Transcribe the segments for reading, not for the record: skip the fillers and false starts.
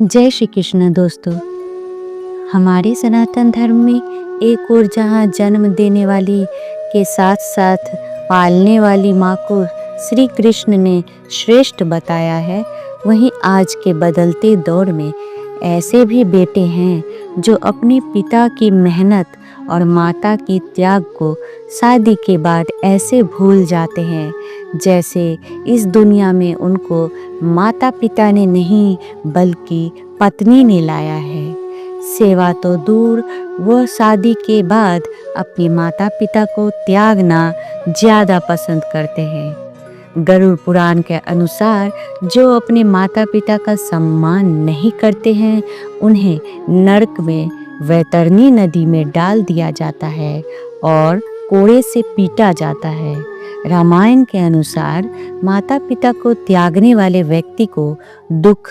जय श्री कृष्ण दोस्तों। हमारे सनातन धर्म में एक ओर जहाँ जन्म देने वाली के साथ साथ पालने वाली माँ को श्री कृष्ण ने श्रेष्ठ बताया है, वहीं आज के बदलते दौर में ऐसे भी बेटे हैं जो अपने पिता की मेहनत और माता की त्याग को शादी के बाद ऐसे भूल जाते हैं जैसे इस दुनिया में उनको माता पिता ने नहीं बल्कि पत्नी ने लाया है। सेवा तो दूर, वह शादी के बाद अपने माता पिता को त्यागना ज़्यादा पसंद करते हैं। गरुड़ पुराण के अनुसार जो अपने माता पिता का सम्मान नहीं करते हैं उन्हें नरक में वैतरणी नदी में डाल दिया जाता है और कोड़े से पीटा जाता है। रामायण के अनुसार माता पिता को त्यागने वाले व्यक्ति को दुख,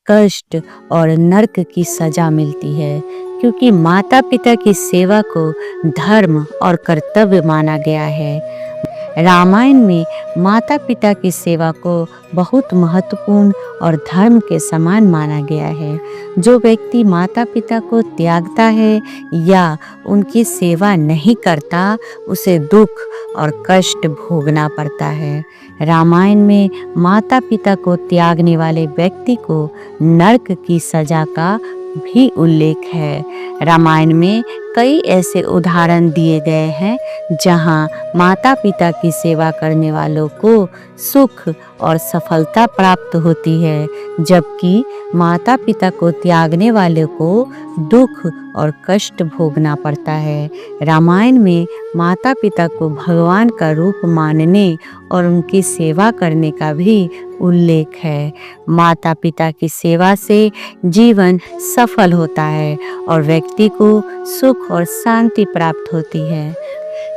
कष्ट और नरक की सजा मिलती है, क्योंकि माता पिता की सेवा को धर्म और कर्तव्य माना गया है। रामायण में माता पिता की सेवा को बहुत महत्वपूर्ण और धर्म के समान माना गया है। जो व्यक्ति माता पिता को त्यागता है या उनकी सेवा नहीं करता, उसे दुख और कष्ट भोगना पड़ता है। रामायण में माता पिता को त्यागने वाले व्यक्ति को नरक की सजा का भी उल्लेख है। रामायण में कई ऐसे उदाहरण दिए गए हैं जहां माता पिता की सेवा करने वालों को सुख और सफलता प्राप्त होती है, जबकि माता पिता को त्यागने वाले को दुख और कष्ट भोगना पड़ता है। रामायण में माता पिता को भगवान का रूप मानने और उनकी सेवा करने का भी उल्लेख है। माता पिता की सेवा से जीवन सफल होता है और व्यक्ति को सुख और शांति प्राप्त होती है।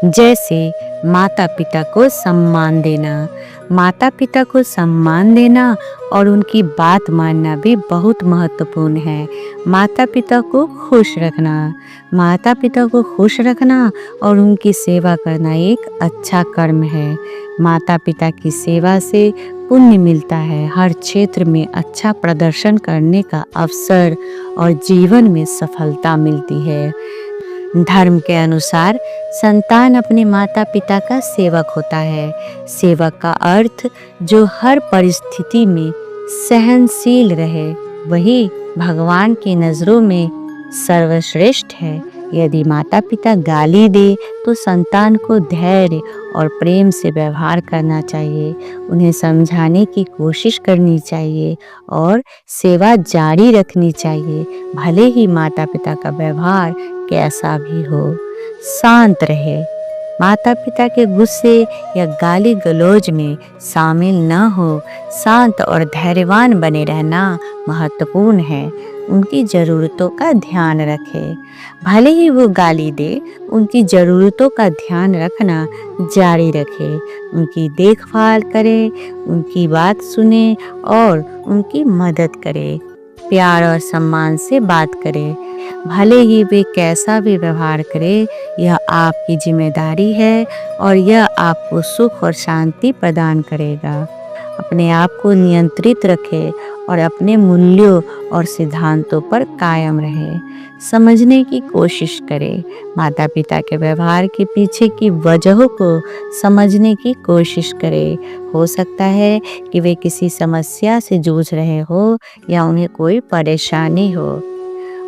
जैसे माता पिता को सम्मान देना। माता पिता को सम्मान देना और उनकी बात मानना भी बहुत महत्वपूर्ण है। माता पिता को खुश रखना। माता पिता को खुश रखना और उनकी सेवा करना एक अच्छा कर्म है। माता पिता की सेवा से पुण्य मिलता है, हर क्षेत्र में अच्छा प्रदर्शन करने का अवसर और जीवन में सफलता मिलती है। धर्म के अनुसार संतान अपने माता पिता का सेवक होता है। सेवक का अर्थ जो हर परिस्थिति में सहनशील रहे, वही भगवान की नज़रों में सर्वश्रेष्ठ है। यदि माता पिता गाली दे तो संतान को धैर्य और प्रेम से व्यवहार करना चाहिए, उन्हें समझाने की कोशिश करनी चाहिए और सेवा जारी रखनी चाहिए, भले ही माता पिता का व्यवहार कैसा भी हो। शांत रहे। माता पिता के गुस्से या गाली गलौज में शामिल न हो। शांत और धैर्यवान बने रहना महत्वपूर्ण है। उनकी ज़रूरतों का ध्यान रखें। भले ही वो गाली दे, उनकी ज़रूरतों का ध्यान रखना जारी रखें। उनकी देखभाल करें, उनकी बात सुने और उनकी मदद करें। प्यार और सम्मान से बात करें। भले ही वे कैसा भी व्यवहार करें, यह आपकी जिम्मेदारी है और यह आपको सुख और शांति प्रदान करेगा। अपने आप को नियंत्रित रखें और अपने मूल्यों और सिद्धांतों पर कायम रहें। समझने की कोशिश करें। माता पिता के व्यवहार के पीछे की वजहों को समझने की कोशिश करें। हो सकता है कि वे किसी समस्या से जूझ रहे हो या उन्हें कोई परेशानी हो।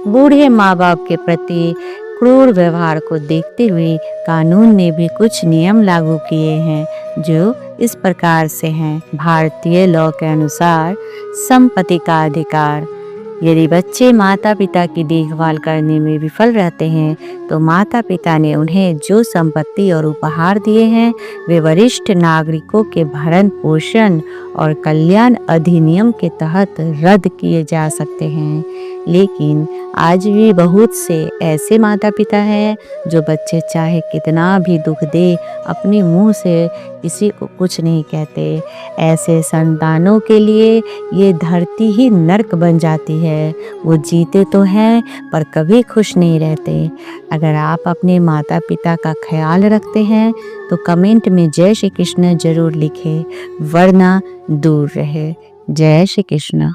बूढ़े माँ बाप के प्रति क्रूर व्यवहार को देखते हुए कानून ने भी कुछ नियम लागू किए हैं जो इस प्रकार से हैं। भारतीय लॉ के अनुसार संपत्ति का अधिकार। यदि बच्चे माता पिता की देखभाल करने में विफल रहते हैं तो माता पिता ने उन्हें जो संपत्ति और उपहार दिए हैं वे वरिष्ठ नागरिकों के भरण पोषण और कल्याण अधिनियम के तहत रद्द किए जा सकते हैं। लेकिन आज भी बहुत से ऐसे माता पिता हैं जो बच्चे चाहे कितना भी दुख दे अपने मुंह से किसी को कुछ नहीं कहते। ऐसे संतानों के लिए ये धरती ही नरक बन जाती है। वो जीते तो हैं पर कभी खुश नहीं रहते। अगर आप अपने माता पिता का ख्याल रखते हैं तो कमेंट में जय श्री कृष्ण जरूर लिखें, वरना दूर रहे। जय श्री कृष्ण।